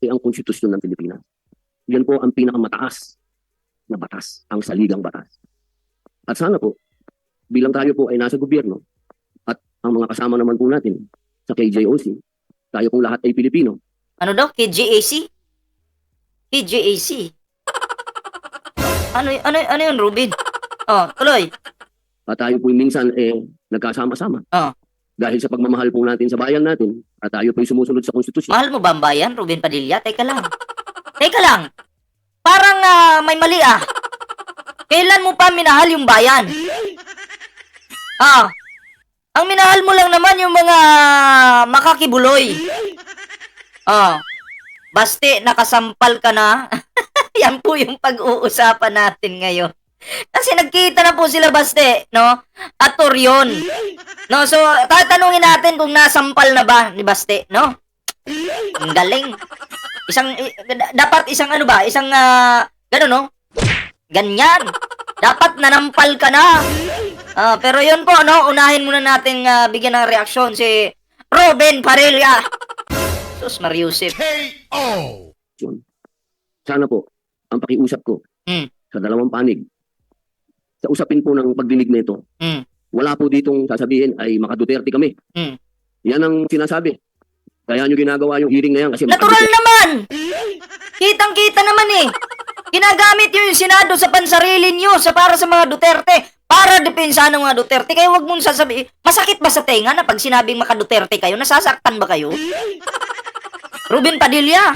ang konstitusyon ng Pilipinas. Yan po ang pinakamataas na batas, ang saligang batas. At sana po, bilang tayo po ay nasa gobyerno at ang mga kasama naman po natin sa KJOC, tayo pong lahat ay Pilipino. Ano daw? KJAC? KJAC? Ano yun, Ruben? Oh, tuloy. At tayo po minsan nagkasama-sama. Oh. Dahil sa pagmamahal po natin sa bayan natin at tayo po sumusunod sa konstitusyon. Mahal mo ba ang bayan, Ruben Padilla? Teka lang. Teka lang. Parang may mali ah. Kailan mo pa minahal yung bayan? Ang minahal mo lang naman yung mga makakibuloy. Baste, nakasampal ka na. Yan po yung pag-uusapan natin ngayon. Kasi nagkita na po sila, Baste, no? At Torreon. No, so tatanungin natin kung nasampal na ba ni Baste, no? Ang galing. Dapat isang ano ba? Isang gano'n, no? Ganyan. Dapat nanampal ka na. Pero yun po, no? Unahin muna natin bigyan ng reaksyon si Ruben Padilla. Sus Mariusip. K.O. Sana po, ang pakiusap ko sa dalawang panig, sa usapin po ng pagdinig nito, wala po ditong sasabihin ay maka-Duterte kami. Yan ang sinasabi. Kaya nyo ginagawa yung hearing na yan kasi natural naman! Kitang-kita naman eh. Ginagamit nyo yung Senado sa pansarili nyo para sa mga Duterte. Para depensahan ng mga Duterte. Kaya wag mong sasabihin. Masakit ba sa tenga na pag sinabing maka-Duterte kayo? Nasasaktan ba kayo? Ruben Padilla,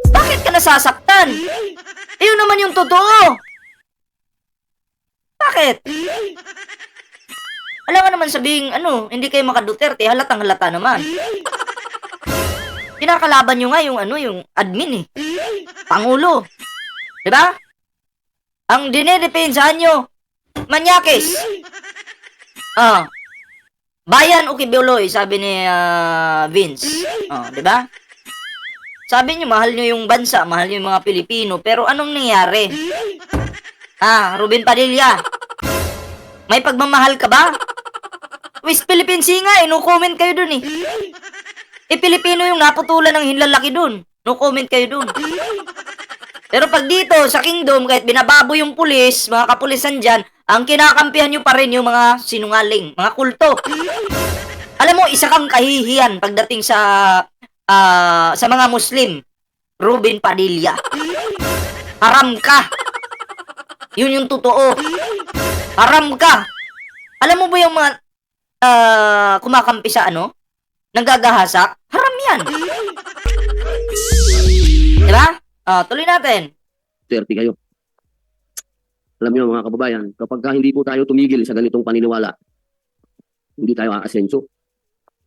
bakit ka nasasaktan? Iyon naman yung totoo. Bakit? Alam nga naman sabihing, hindi kayo maka-Duterte, halatang halata naman. Kinakalaban nyo nga yung admin eh. Pangulo. Diba? Ang dinedepensahan nyo, Manyakis. Bayan o Kibuloy, sabi ni Vince. Diba? Sabi nyo, mahal nyo yung bansa, mahal nyo yung mga Pilipino, pero anong nangyari? Ruben Padilla, may pagmamahal ka ba? West Philippine Sea nga, no comment kayo dun eh. Pilipino yung naputulan ng hinlalaki dun. No comment kayo dun. Pero pag dito, sa Kingdom, kahit binababo yung pulis, mga kapulisan dyan, ang kinakampihan nyo pa rin yung mga sinungaling, mga kulto. Alam mo, isa kang kahihiyan pagdating sa mga Muslim. Ruben Padilla. Haram ka. Yun yung totoo. Haram ka. Alam mo ba yung mga kumakampi sa nanggagahasak? Haram yan. Diba? Tuloy natin. Duterte kayo. Alam niyo mga kababayan, kapag hindi po tayo tumigil sa ganitong paniniwala, hindi tayo aasenso.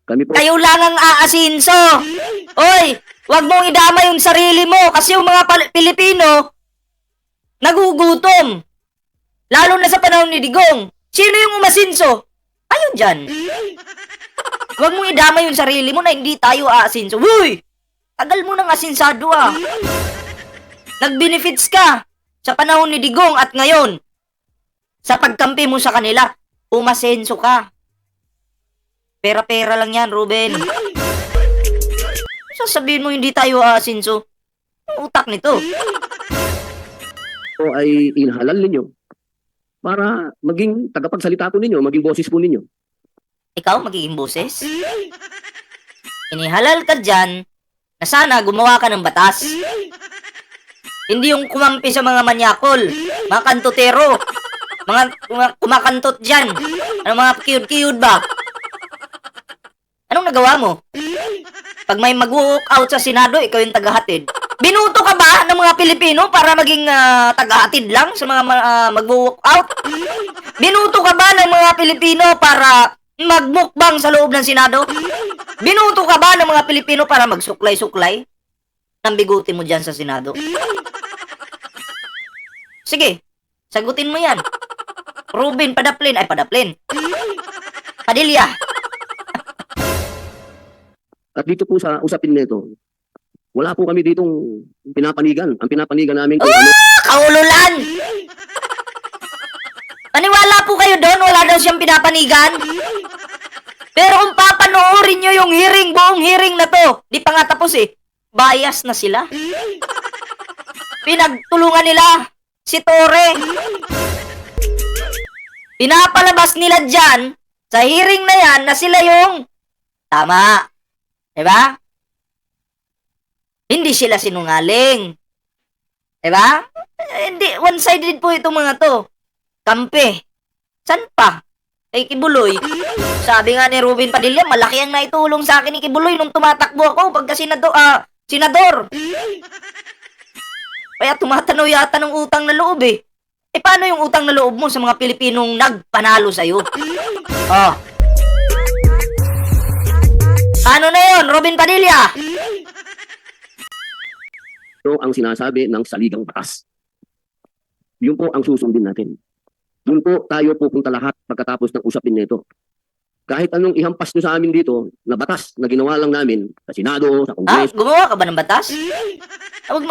Kami po... Kayo lang ang aasinso. Oy, wag mong idama yung sarili mo kasi yung mga Pilipino nagugutom. Lalo na sa panahon ni Digong. Sino yung umasinso? Ayun dyan. Wag mong idama yung sarili mo na hindi tayo aasinso. Uy! Tagal mo nang asinsado ah. Nag-benefits ka sa panahon ni Digong at ngayon. Sa pagkampi mo sa kanila, umasenso ka. Pera-pera lang yan, Ruben. Sasabihin mo hindi tayo aasinso. Ang utak nito. O ay inahalal ninyo para maging tagapagsalita po ninyo, maging boses po ninyo. Ikaw magiging boses? Inihalal ka dyan na sana gumawa ka ng batas. Hindi yung kumampi sa mga manyakol, mga kantotero, mga kumakantot dyan. Mga kiyud-kiyud ba? Anong nagawa mo? Pag may mag-walk out sa Senado, ikaw yung tagahatid. Binuto ka ba ng mga Pilipino para maging tagahatid lang sa mga mag-walk out? Binuto ka ba ng mga Pilipino para magmukbang sa loob ng Senado? Binuto ka ba ng mga Pilipino para magsuklay-suklay ng biguti mo dyan sa Senado? Sige, sagutin mo yan. Ruben Padilla. At dito po sa usapin nito, wala po kami ditong pinapanigan. Ang pinapanigan namin kung ano. Kaululan! Maniwala po kayo doon, wala daw siyang pinapanigan. Pero kung papanoorin nyo yung hearing, buong hearing na to, di pa nga tapos Tapos bias na sila. Pinagtulungan nila si Torre. Pinapalabas nila dyan sa hearing na yan na sila yung tama. Diba? Hindi sila sinungaling. Diba? Hindi, one-sided po itong mga to. Kampe. San pa? Kay Kibuloy. Sabi nga ni Ruben Padilla, malaki ang naitulong sa akin ni Kibuloy nung tumatakbo ako pagka senador. Kaya tumatanaw yata ng utang na loob paano yung utang na loob mo sa mga Pilipinong nagpanalo sa'yo? Oh. Ano na yun, Ruben Padilla? Ito ang sinasabi ng saligang batas. Yun po ang susundin natin. Doon po tayo pupunta lahat pagkatapos ng usapin nito. Kahit anong ihampas nyo sa amin dito na batas na ginawa lang namin sa Senado, sa Kongreso. Gumawa ka ba ng batas? Huwag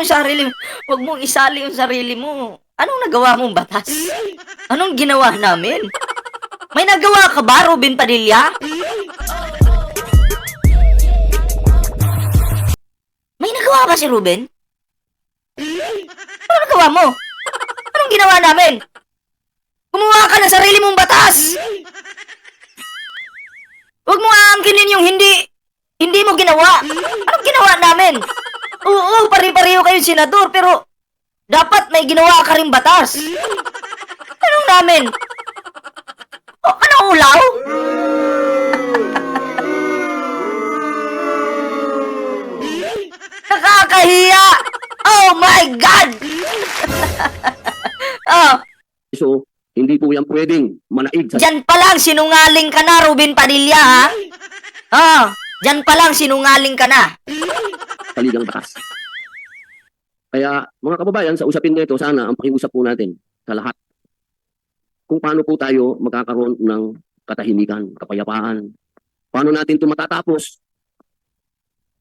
mong isali yung sarili mo. Anong nagawa mong batas? Anong ginawa namin? May nagawa ka ba, Ruben Padilla? May nagawa ba si Ruben? Ano nagawa mo? Anong ginawa namin? Gumawa ka ng sarili mong batas! Huwag mo aangkinin yung hindi mo ginawa. Anong ginawa namin? Oo, pare-pareho kayong senador, pero dapat may ginawa ka rin batas. Anong namin? Anong ulaw? Nakakahiya! Oh my God! So, hindi po yan pwedeng manaig sa Diyan pa lang sinungaling ka na, Ruben Padilla, ha? Diyan pa lang sinungaling ka na. saligang batas. Kaya mga kababayan, sa usapin nito, sana ang pakiusap po natin sa lahat kung paano po tayo magkakaroon ng katahimikan, kapayapaan. Paano natin ito matatapos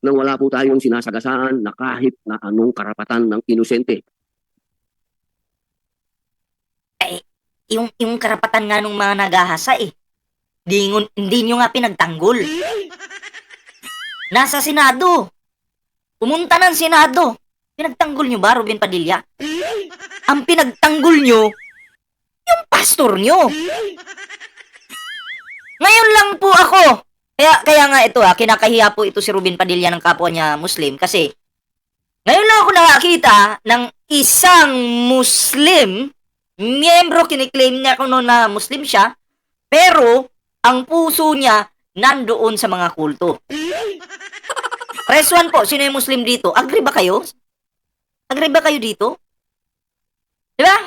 nang wala po tayong sinasagasaan na kahit na anong karapatan ng inosente. Yung karapatan nga nung mga nagahasa hindi nyo nga pinagtanggol. Nasa Senado. Pumunta ng Senado. Pinagtanggol nyo ba, Ruben Padilla? Ang pinagtanggol nyo, yung pastor nyo. Ngayon lang po ako. Kaya nga ito kinakahiya po ito si Ruben Padilla ng kapwa niya Muslim kasi ngayon lang ako nakakita ng isang Muslim miyembro, kiniklaim niya kung na Muslim siya, pero ang puso niya nandoon sa mga kulto. Press 1 po, sino yung Muslim dito? Agree ba kayo? Agree ba kayo dito? Diba?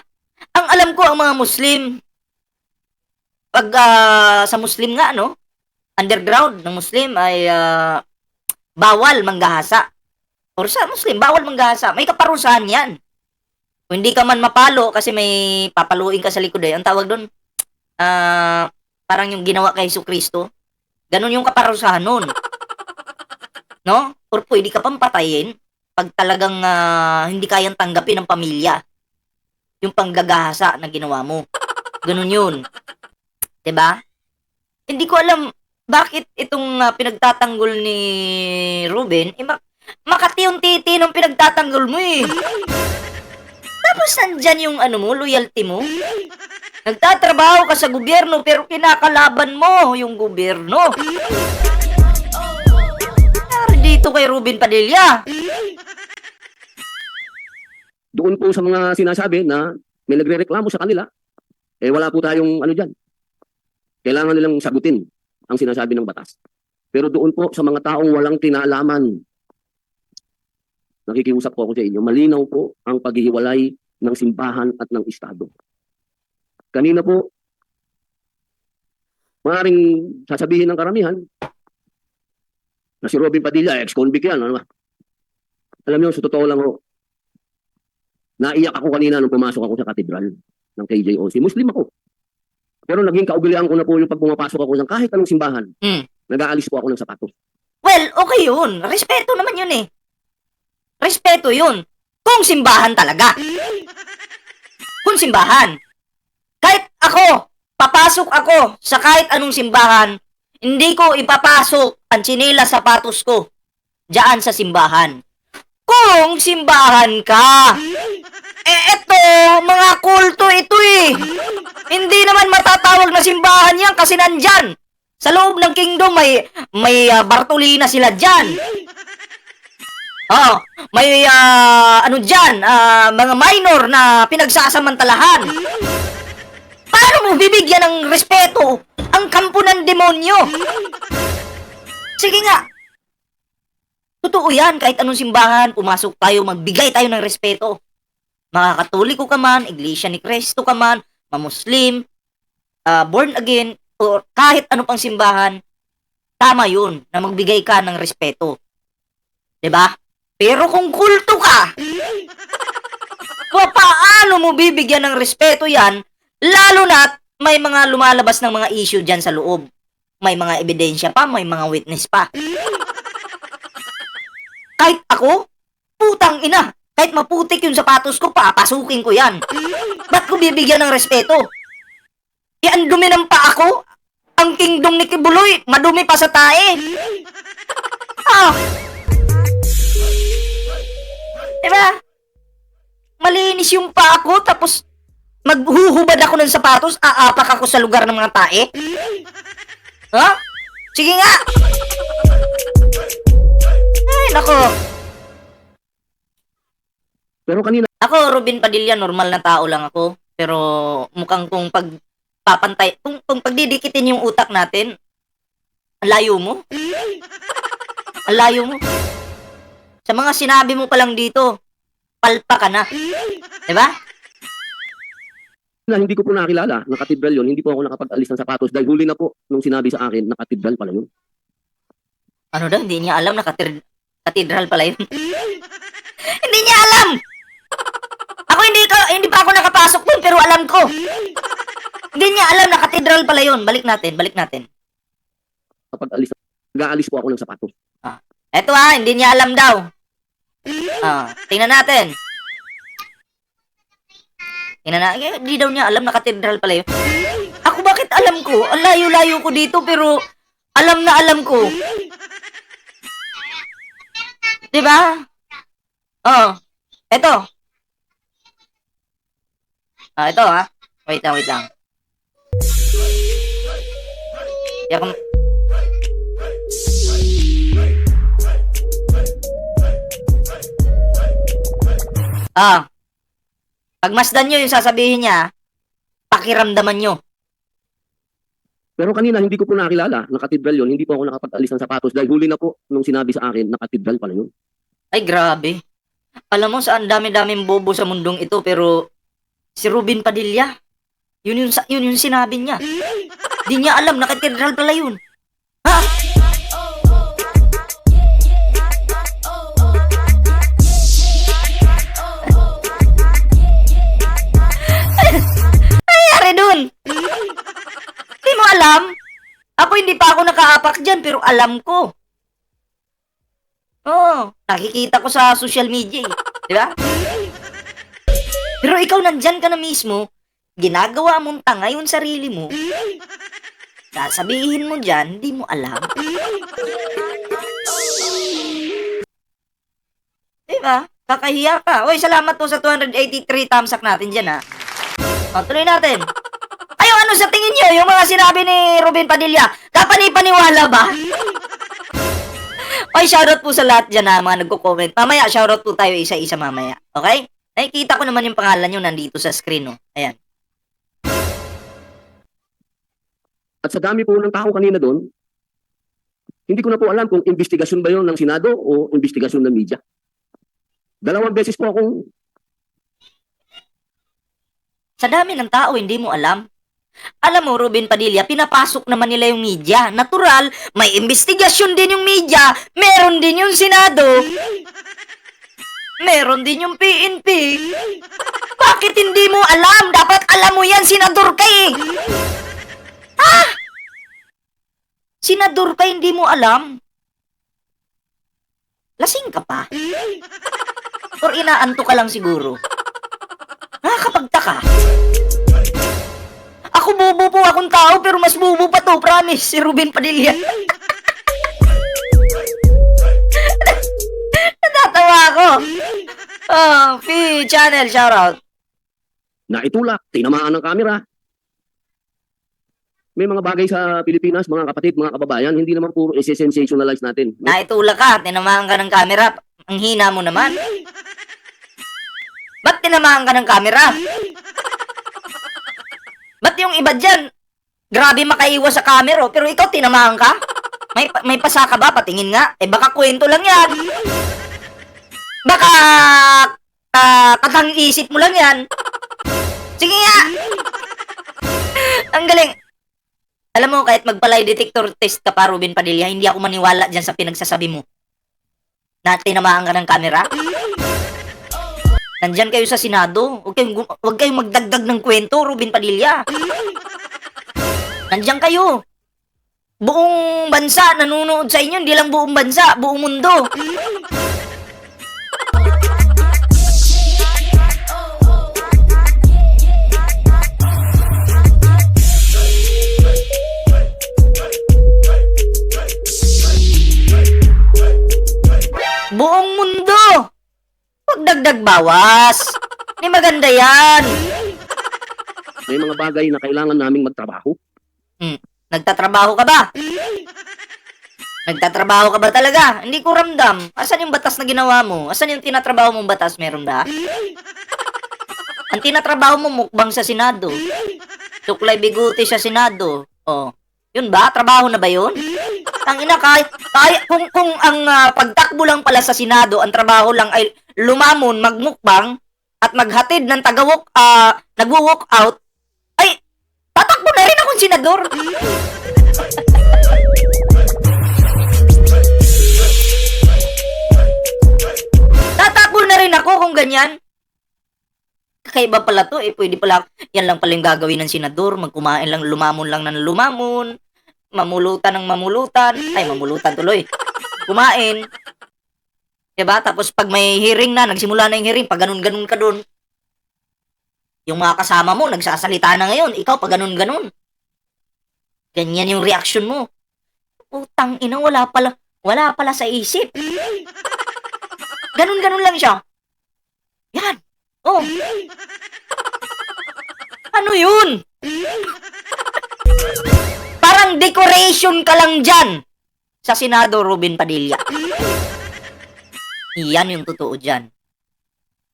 Ang alam ko, ang mga Muslim, pag sa Muslim nga, underground ng Muslim ay bawal manggahasa. Or sa Muslim, bawal manggahasa. May kaparusahan yan. Kung hindi ka man mapalo kasi may papaluin ka sa likod ang tawag doon, parang yung ginawa kay Jesucristo. Ganun yung kaparusahan nun. No? Or pwede ka pang patayin pag talagang hindi kayang tanggapin ng pamilya yung panggagahasa na ginawa mo. Ganun yun. 'Di ba? Hindi ko alam bakit itong pinagtatanggol ni Ruben, Makati yung titi nung pinagtatanggol mo Tapos nandyan yung loyalty mo. Nagtatrabaho ka sa gobyerno pero kinakalaban mo yung gobyerno. Nangyari dito kay Ruben Padilla. Doon po sa mga sinasabi na may nagrereklamo sa kanila, wala po tayong dyan. Kailangan nilang sagutin ang sinasabi ng batas. Pero doon po sa mga taong walang tinalaman, nakikiusap po ako sa inyo, malinaw po ang paghihiwalay ng simbahan at ng Estado. Kanina po, maaaring sasabihin ng karamihan na si Ruben Padilla, ex-convict yan. Alam niyo, sa totoo lang naiyak ako kanina nung pumasok ako sa katedral ng KJOC. Muslim ako. Pero naging kaugalian ko na po yung pag pumapasok ako ng kahit anong simbahan. Nag-aalis po ako ng sapatos. Well, okay yun. Respeto naman yun Respeto yun. Kung simbahan talaga. Kung simbahan. Kahit ako, papasok ako sa kahit anong simbahan, hindi ko ipapasok ang tsinelas sapatos ko diyan sa simbahan. Kung simbahan ka, eto, mga kulto ito eh. Hindi naman matatawag na simbahan yan kasi nandyan. Sa loob ng kingdom may Bartolina sila dyan. Oh, may ano dyan, mga minor na pinagsasamantalahan. Paano mo bibigyan ng respeto ang kampo ng demonyo? Sige nga. Totoo yan, kahit anong simbahan, pumasok tayo, magbigay tayo ng respeto. Mga Katoliko ka man, Iglesia ni Cristo ka man, Muslim, born again, o kahit ano pang simbahan, tama yun na magbigay ka ng respeto. 'Di ba? Pero kung kulto ka, paano mo bibigyan ng respeto yan, lalo na may mga lumalabas ng mga issue dyan sa loob. May mga ebidensya pa, may mga witness pa. Kahit ako, putang ina, kahit maputik yung sapatos ko, papasukin ko yan. Ba't ko bibigyan ng respeto? Ang dumi ng paa ko, ang kingdom ni Kibuloy, madumi pa sa tae. Diba? Malinis yung paa ko, tapos maghuhubad ako ng sapatos, aapak ako sa lugar ng mga tae. Ha? Sige nga! Ay, nako. Pero kanina, Ako, Robin Padilla, normal na tao lang ako. Pero mukhang kung pagpapantay, kung pagdidikitin yung utak natin, ang layo mo. Ang layo mo. Sa mga sinabi mo pa lang dito, palpa ka na. Diba? hindi ko po nakilala na katedral yun. Hindi po ako nakapag-alis ng sapatos dahil huli na po nung sinabi sa akin na katedral pala yun. Ano daw? Hindi niya alam na katedral pala yun. Hindi niya alam! Ako hindi pa ako nakapasok dun, pero alam ko. Hindi niya alam na katedral pala yun. Balik natin. Kapag nag-aalis po ako ng sapatos. Eto hindi niya alam daw. Tingnan natin. Hindi daw niya alam na katedral pala yun. Ako bakit alam ko? Ang layo-layo ko dito, pero alam na alam ko. Diba? Eto. Ito Wait lang. Di ako... Pagmasdan nyo yung sasabihin niya, pakiramdaman nyo. Pero kanina hindi ko po nakilala na katedral yun. Hindi po ako nakapag-alis ng sapatos dahil huli na po nung sinabi sa akin na katedral pala yun. Ay, grabe. Alam mo, saan dami-daming bobo sa mundong ito, pero si Robin Padilla, yun yung sinabi niya. Di niya alam na katedral pala yun. Ha? Nangyari dun? Di mo alam? Ako hindi pa ako nakaapak dyan, pero alam ko. Nakikita ko sa social media eh. Di ba? Pero ikaw nandyan ka na mismo, ginagawa mong tanga yung sarili mo, sasabihin mo dyan, di mo alam. Di ba? Kakahiya ka. Uy, salamat po sa 283 thumbs up natin dyan, ha. Tuloy natin. Ayo, ano sa tingin nyo? Yung mga sinabi ni Robin Padilla, kapani-paniwala ba? Oy, shoutout po sa lahat dyan, ha, mga nagko-comment. Mamaya, shoutout po tayo isa-isa mamaya. Okay? Nakikita ko naman yung pangalan nyo nandito sa screen, no? Ayan. At sa dami po ng tao kanina doon, hindi ko na po alam kung investigasyon ba yun ng Senado o investigasyon ng media. 2 beses po akong... Sa dami ng tao, hindi mo alam. Alam mo, Robin Padilla, pinapasok naman nila yung media. Natural, may investigasyon din yung media. Meron din yung Senado. Meron din yung PNP. Bakit hindi mo alam? Dapat alam mo yan, senador ka eh. Ha? Senador ka, hindi mo alam? Lasing ka pa? Or inaanto ka lang siguro? Nakakapagtaka. Ako bobo po akong tao, pero mas bobo pa to, promise, si Robin Padilla. Fee Channel, shoutout. Naitulak, tinamaan ng camera. May mga bagay sa Pilipinas, mga kapatid, mga kababayan, hindi naman puro isi-sensationalize natin. Naitulak ka, tinamaan ka ng camera. Ang hina mo naman. Ba't tinamaan ka ng camera? Ba't yung iba dyan, grabe makaiwas sa camera, pero ikaw tinamaan ka? May pasa ka ba? Patingin nga. Eh baka kwento lang yan. Baka katang-isip mo lang yan. Sige nga. Ang galing. Alam mo, kahit magpalay detector test ka pa, Ruben Padilla, hindi ako maniwala dyan sa pinagsasabi mo. Na tinamaan ka ng camera. Nandyan kayo sa Senado. Huwag kayong magdagdag ng kwento, Ruben Padilla. Nandyan kayo. Buong bansa nanonood sa inyo. Hindi lang buong bansa, buong mundo. Buong mundo. Huwag dagdag bawas. Hindi maganda yan. May mga bagay na kailangan naming magtrabaho. Nagtatrabaho ka ba? Nagtatrabaho ka ba talaga? Hindi ko ramdam. Asan yung batas na ginawa mo? Asan yung tinatrabaho mong batas? Meron ba? Ang tinatrabaho mo mukbang sa Senado. Tuklay biguti sa Senado. Oh. Yun ba? Trabaho na ba yun? Ang ina, kung ang pagtakbo lang pala sa Senado, ang trabaho lang ay lumamon, magmukbang, at maghatid ng nagwo-walk out, ay, tatakbo na rin akong senador. Tatakbo na rin ako kung ganyan. Kakaiba pala to, pwede pala, yan lang pala yung gagawin ng senador, magkumain lang, lumamon lang ng lumamon, mamulutan ng mamulutan, ay mamulutan tuloy, kumain, diba? Tapos pag may hearing na, nagsimula na yung hearing, pag ganun-ganun ka dun, yung mga kasama mo, nagsasalita na ngayon, ikaw pag ganun-ganun, ganyan yung reaction mo. Utang ina, wala pala sa isip. Ganun-ganun lang siya. Yan. Oh. Ano yun? Parang decoration ka lang dyan sa Senado, Ruben Padilla. Iyan yung totoo dyan.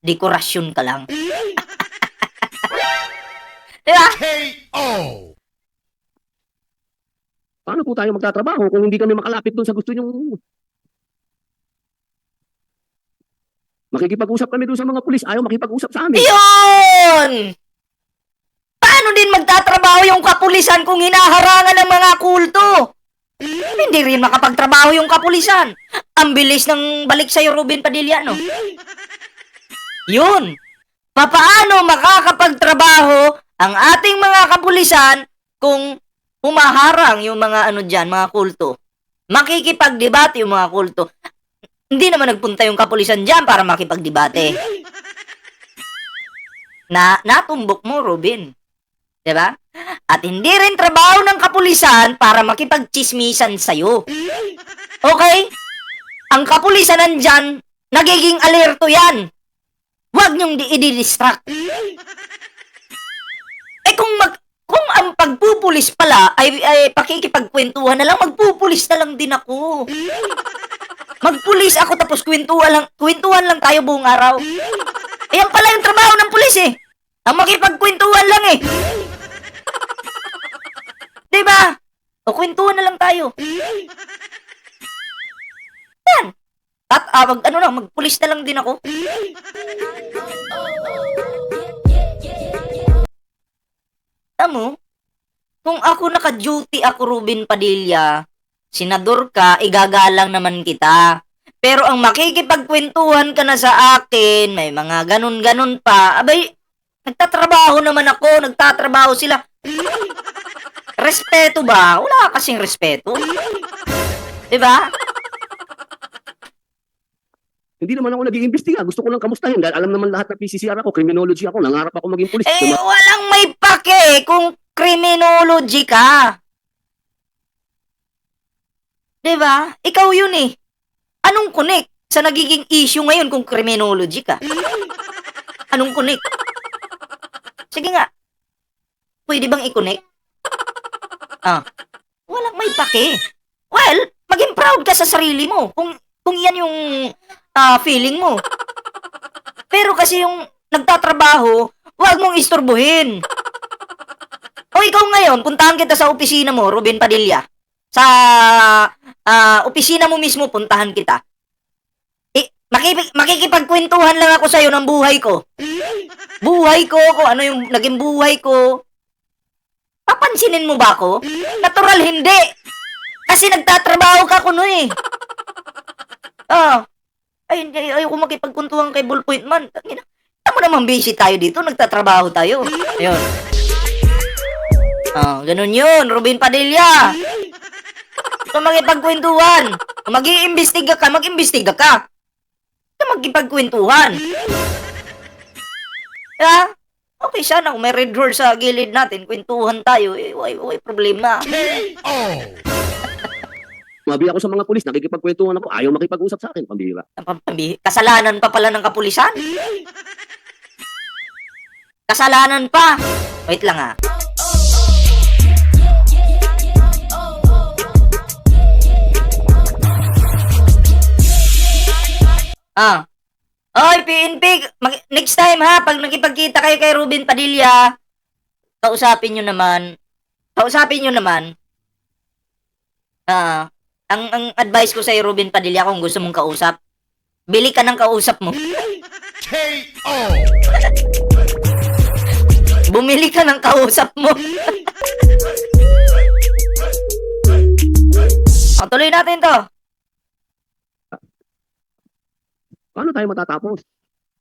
Dekorasyon ka lang. Diba? K.O. Paano po tayo magtatrabaho kung hindi kami makalapit doon sa gusto nyong... Makikipag-usap kami doon sa mga pulis, ayaw makipag-usap sa amin. Yun! Paano din magtatrabaho yung kapulisan kung hinaharangan ng mga kulto? Hindi rin makapagtrabaho yung kapulisan. Ang bilis ng balik sa'yo, Ruben Padilla, no? Yun! Papaano makakapagtrabaho ang ating mga kapulisan kung humaharang yung mga mga kulto? Makikipagdebate yung mga kulto. Hindi naman nagpunta yung kapulisan dyan para makipagdebate. Natumbok mo, Ruben. Diba? At hindi rin trabaho ng kapulisan para makipagchismisan sa'yo. Okay? Ang kapulisan nandyan, nagiging alerto yan. Huwag niyong i-distract. Kung ang pagpupulis pala ay pakikipagkwentuhan na lang, magpupulis na lang din ako. Magpulis ako tapos kwentuhan lang tayo buong araw. Ayan pala yung trabaho ng pulis eh. Ang makipagkwentuhan lang eh. Diba? O kwentuhan na lang tayo. Yan. At magpulis na lang din ako. Tamo, kung ako naka-duty ako, Ruben Padilla, senador ka, igagalang naman kita. Pero ang makikipagkwentuhan ka na sa akin, may mga ganun-ganun pa, abay, nagtatrabaho naman ako, nagtatrabaho sila. Respeto ba? Wala kasing respeto. Diba? Hindi naman ako nag-iimbestiga. Gusto ko lang kamustahin dahil alam naman lahat ng PCCR ako, criminology ako, nangarap ako maging pulis. Walang may pake kung criminology ka. Diba? Ikaw yun eh. Anong connect? sa nagiging issue ngayon kung criminology ka? Anong connect? Sige nga. Pwede bang i-connect? Walang may pake. Well, maging proud ka sa sarili mo kung yan yung feeling mo. Pero kasi yung nagtatrabaho, huwag mong istorbohin. O ikaw ngayon, puntahan kita sa opisina mo, Ruben Padilla. Sa opisina mo mismo, puntahan kita. Makikipagkwentuhan lang ako sa'yo ng buhay ko. Buhay ko, kung ano yung naging buhay ko. Papansinin mo ba ako? Natural hindi. Kasi nagtatrabaho ka kuno eh. Ayoko makipagkwentuhan kay Ballpoint Man. Tama naman busy tayo dito, nagtatrabaho tayo. Ayun. Ganun yun, Ruben Padilla. Kung makipagkwentuhan, kung mag-iimbestiga ka, mag-imbestiga ka. Kung magkipagkwentuhan. Okay, sana kung may red horse sa gilid natin, kwentuhan tayo, way problema. Mabi ako sa mga pulis, nakikipagkwentuhan ako, ayaw makipag-usap sa akin, pambihira. Kasalanan pa pala ng kapulisan? Kasalanan pa. Wait lang Oy, PNP, next time ha, pag nakipagkita kayo kay Ruben Padilla, kausapin nyo naman. Ang advice ko sa'yo, Ruben Padilla, kung gusto mong kausap, bili ka ng kausap mo. KO! Bumili ka ng kausap mo. Tuloy natin to. Paano tayo matatapos?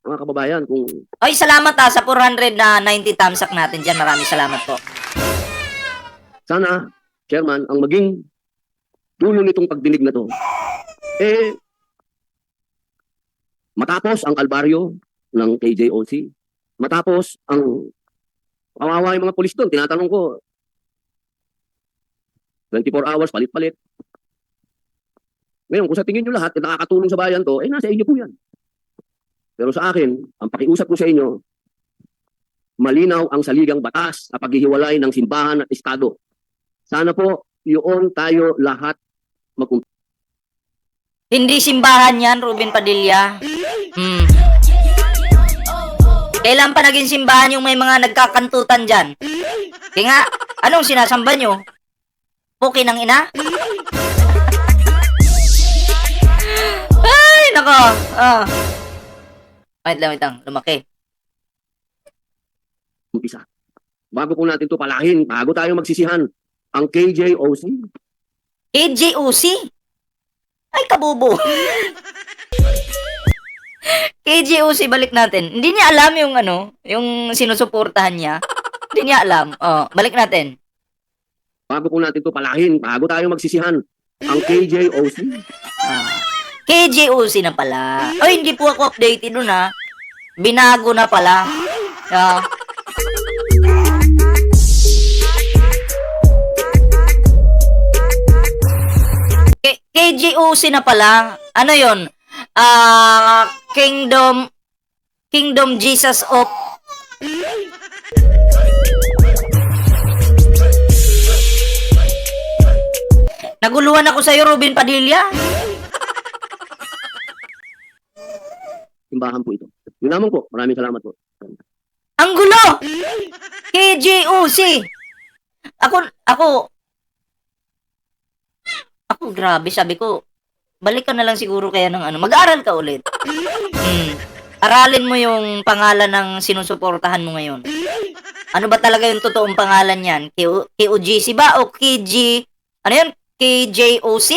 Mga kababayan, kung Oy, salamat sa 490 thumbs up natin dyan. Maraming salamat po. sana, Chairman, ang maging dulo nitong pagdinig na to, matapos ang kalbaryo ng KJOC, matapos ang kawawa yung mga pulis doon, tinatanong ko, 24 hours, palit-palit. Ngayon, kung sa tingin nyo lahat, nakakatulong sa bayan to, nasa inyo po yan. Pero sa akin, ang pakiusap ko sa inyo, malinaw ang saligang batas sa paghihiwalay ng simbahan at estado. Sana po, yun tayo lahat Hindi simbahan yan, Ruben Padilla. Kailan pa naging simbahan yung may mga nagkakantutan dyan? Kaya nga, anong sinasamba nyo? Puki ng ina? Ay, nako. Wait lang. Lumaki. umpisa. Bago po natin ito palahin, bago tayo magsisihan, ang KJOC, KJOC? Ay, kabubo. KJOC, balik natin. Hindi niya alam yung yung sinusuportahan niya. Hindi niya alam. Balik natin. bago po natin ito palahin, bago tayo magsisihan, ang KJOC, KJOC na pala. Ay, hindi po ako updated dun ha. Binago na pala. KJOC na pala. Ano yon? Kingdom Jesus of Naguluhan ako sa'yo, Ruben Padilla. simbahan po ito. Yun lamang po. Maraming salamat po. Ang gulo! KJOC! Ako, grabe, sabi ko, balik ka na lang siguro kaya ng mag-aral ka ulit. Aralin mo yung pangalan ng sinusuportahan mo ngayon. Ano ba talaga yung totoong pangalan yan? KOGC ba? O KG... Ano yun? KJOC?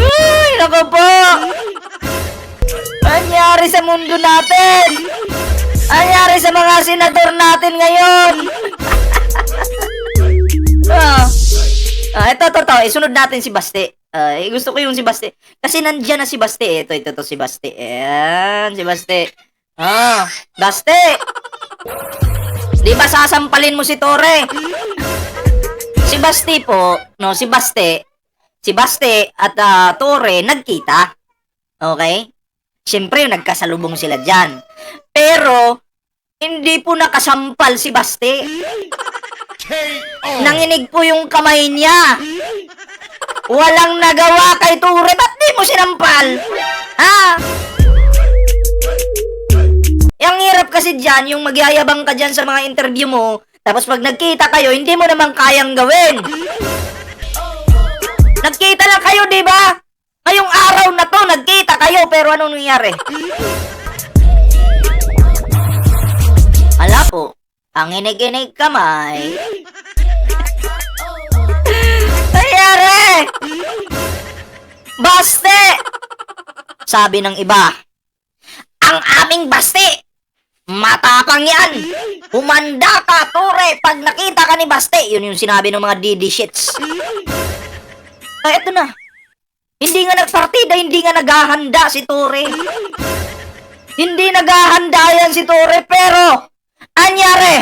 Ay, nako po! Anyari sa mundo natin? Anyari sa mga senador natin ngayon? Ito. Isunod natin si Baste. Gusto ko yung si Baste. Kasi nandiyan na si Baste. Ito si Baste. Ayan, si Baste. Baste! Di ba sasampalin mo si Tore? Si Baste po, si Baste, si Baste at Torre nagkita. Okay? Siyempre, nagkasalubong sila dyan. Pero, hindi po nakasampal si Baste. KO. Nanginig po yung kamay niya. Walang nagawa kay Torre. Ba't di mo sinampal? Ha? Yung hirap kasi dyan, yung magyayabang ka dyan sa mga interview mo, tapos pag nagkita kayo, hindi mo naman kayang gawin. Nagkita lang kayo, di ba? Ngayong araw na to, nagkita kayo, pero anong nangyari? Ala po, ang inig-inig kamay. Nangyari! Baste! Sabi ng iba, ang aming Baste! Matapang yan! Humanda ka, Torre, pag nakita ka ni Baste. Yun yung sinabi ng mga DD shits. Ay, eto na. Hindi nga nagpartida, hindi nga naghahanda si Torre. Hindi naghahanda yan si Torre, pero anyari?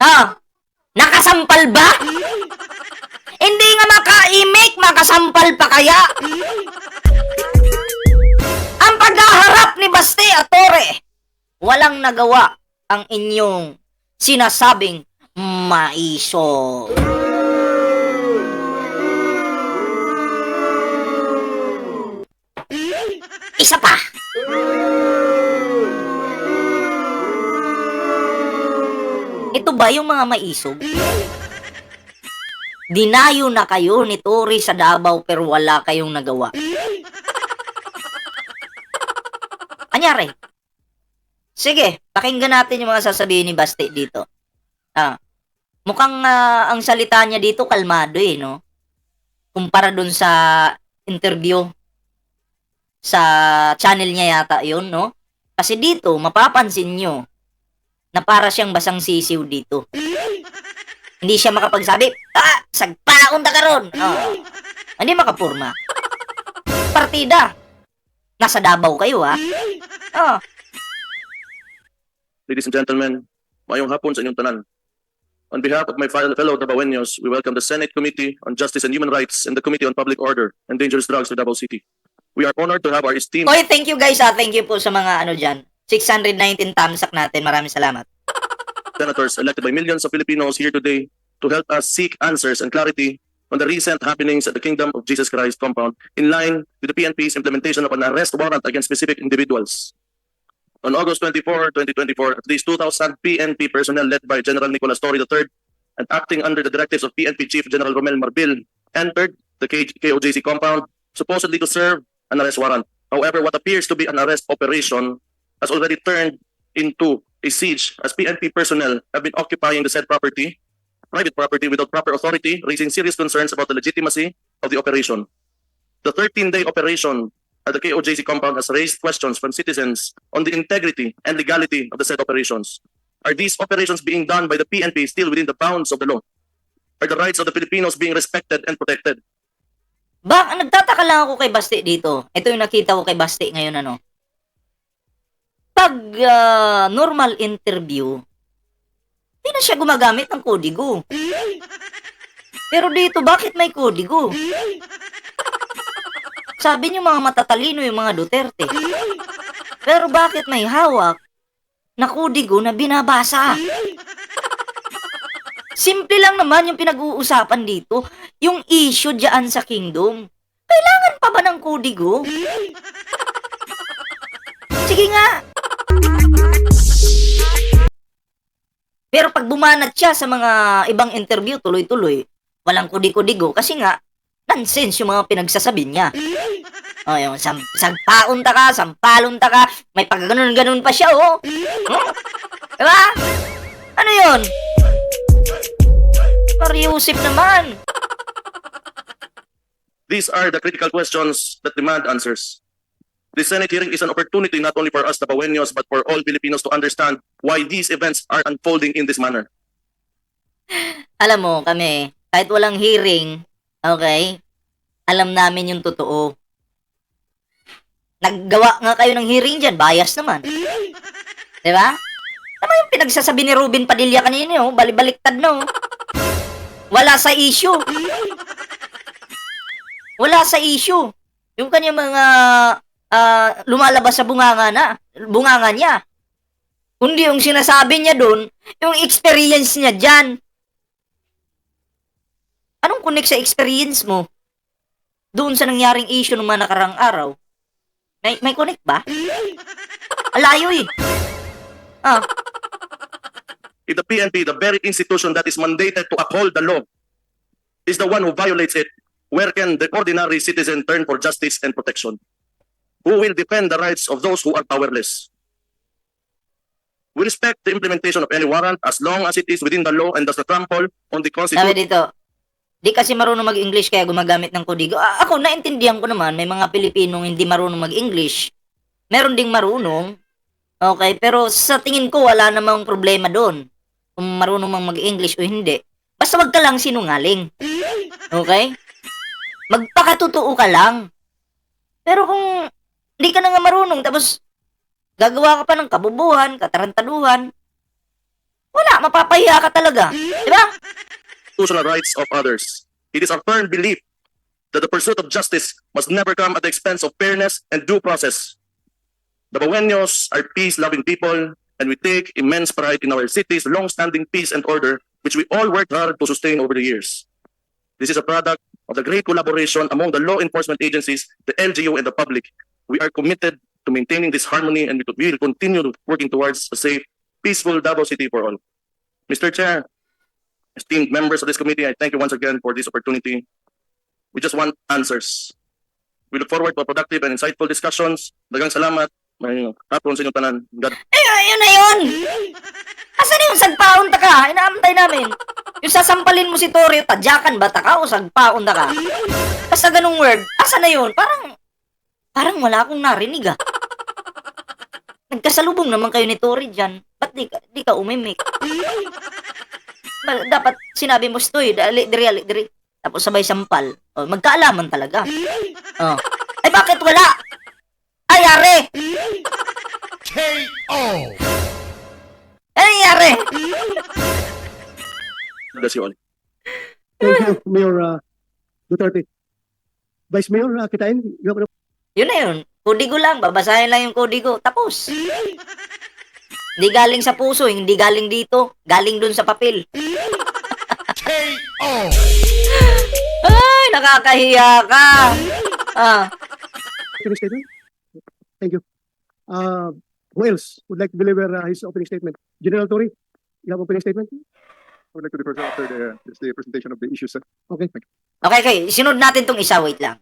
Ha? Nakasampal ba? Hindi nga makaimik, makasampal pa kaya? Ang paghaharap ni Baste at Torre, walang nagawa ang inyong sinasabing maiso. Isa pa. Ito ba yung mga maisog? Dinayo na kayo ni Torre sa Davao pero wala kayong nagawa. Anyari? Sige, pakinggan natin yung mga sasabihin ni Baste dito. Mukhang ang salita niya dito kalmado no? Kumpara dun sa interview sa channel niya yata yun, no? Kasi dito, mapapansin nyo na para siyang basang sisiw dito. Hindi siya makapagsabi, sagpaon ta karon. Hindi makapurma. Partida. Nasa Davao kayo, ha? Ladies and gentlemen, mayong hapon sa inyong tanan. On behalf of my fellow Davaoenos, we welcome the Senate Committee on Justice and Human Rights and the Committee on Public Order and Dangerous Drugs to Davao City. We are honored to have our esteemed Oy, thank you guys, ha? Thank you po sa mga dyan. 619 tamsak natin. Maraming salamat. senators elected by millions of Filipinos here today to help us seek answers and clarity on the recent happenings at the Kingdom of Jesus Christ compound in line with the PNP's implementation of an arrest warrant against specific individuals. On August 24, 2024, at least 2,000 PNP personnel led by General Nicolas Torre III and acting under the directives of PNP Chief General Romel Marbil entered the KOJC compound supposedly to serve an arrest warrant. However, what appears to be an arrest operation has already turned into a siege as PNP personnel have been occupying the said property, private property without proper authority, raising serious concerns about the legitimacy of the operation. The 13-day operation at the KOJC compound has raised questions from citizens on the integrity and legality of the said operations. Are these operations being done by the PNP still within the bounds of the law? Are the rights of the Filipinos being respected and protected? Nagtataka lang ako kay Baste dito. Ito yung nakita ko kay Baste ngayon, Pag normal interview, hindi na siya gumagamit ng kodigo. Pero dito, bakit may kodigo? Sabi niyo mga matatalino yung mga Duterte. Pero bakit may hawak na kodigo na binabasa? Simple lang naman yung pinag-uusapan dito. Yung issue dyan sa kingdom. Kailangan pa ba ng kodigo? Sige nga. Pero pag bumanat siya sa mga ibang interview, tuloy-tuloy, walang kodi-kodigo kasi nga, nonsense yung mga pinagsasabi niya. Yung sagpaon ta ka, sampalon ta ka, may pagganon-ganon pa siya, Diba? Ano yun? Mariusip naman. These are the critical questions that demand answers. This Senate hearing is an opportunity not only for us Davaoenos but for all Filipinos to understand why these events are unfolding in this manner. Alam mo, kami, kahit walang hearing, okay, alam namin yung totoo. Naggawa nga kayo ng hearing dyan, bias naman. Diba? Tama yung pinagsasabi ni Ruben Padilla kanina, balibaliktad, no? Wala sa issue. Wala sa issue. Yung kanyang mga lumalabas sa bunganga niya. Kundi yung sinasabi niya doon, yung experience niya dyan. Anong connect sa experience mo? Doon sa nangyaring issue ng mga nakarang araw. May connect ba? Alayo eh. Ah, If the PNP, the very institution that is mandated to uphold the law, is the one who violates it, where can the ordinary citizen turn for justice and protection? Who will defend the rights of those who are powerless? We respect the implementation of any warrant as long as it is within the law and does not trample on the sabi Constitution. dito, di kasi marunong mag-English kaya gumagamit ng kodigo. Ako, naintindihan ko naman, may mga Pilipinong hindi marunong mag-English. Meron ding marunong. Okay, pero sa tingin ko, wala namang problema doon. Kung marunong mang mag-English o hindi. Basta wag ka lang sinungaling. Okay? Magpakatotoo ka lang. Pero kung hindi ka na nga marunong, tapos gagawa ka pa ng kabubuhan, katarantaduhan, wala, mapapahiya ka talaga. Diba? Constitutional rights of others. It is our firm belief that the pursuit of justice must never come at the expense of fairness and due process. The Baweños are peace-loving people, and we take immense pride in our city's long-standing peace and order, which we all worked hard to sustain over the years. This is a product of the great collaboration among the law enforcement agencies, the LGU, and the public. We are committed to maintaining this harmony, and we will continue working towards a safe, peaceful Davao City for all. Mr. Chair, esteemed members of this committee, I thank you once again for this opportunity. We just want answers. We look forward to productive and insightful discussions. Dagang salamat. May hapon sa inyong tanan. God Ayun na yun! Asan yung sagpaon ta ka? Inaantay namin. Yung sasampalin mo si Torrio, tadyakan ba ta ka o sagpaon ta ka? Basta ganung word, asan na yun? Parang wala akong narinig ah. Nagkasalubong naman kayo ni Tori dyan. Ba't di ka umimik? Dapat sinabi mo, Stoy, ali diri. Tapos sabay sampal. Oh, magkaalaman talaga. Oh. Ay bakit wala? Ay, are! KO. Ano nangyari? bless you all. Thank you, Mayor Duterte. Vice Mayor, kitain. Yun na yun. Kodigo lang. Babasahin lang yung kodigo. Tapos. Hindi galing sa puso. Hindi galing dito. Galing dun sa papel. KO. Ay, nakakahiya ka. Ah. Opening statement? Thank you. Who else would like to deliver his opening statement? General Tori, you have opening statement? I would like to defer after the presentation of the issues, sir. Okay. Okay. Sinunod natin tong isa. Wait lang.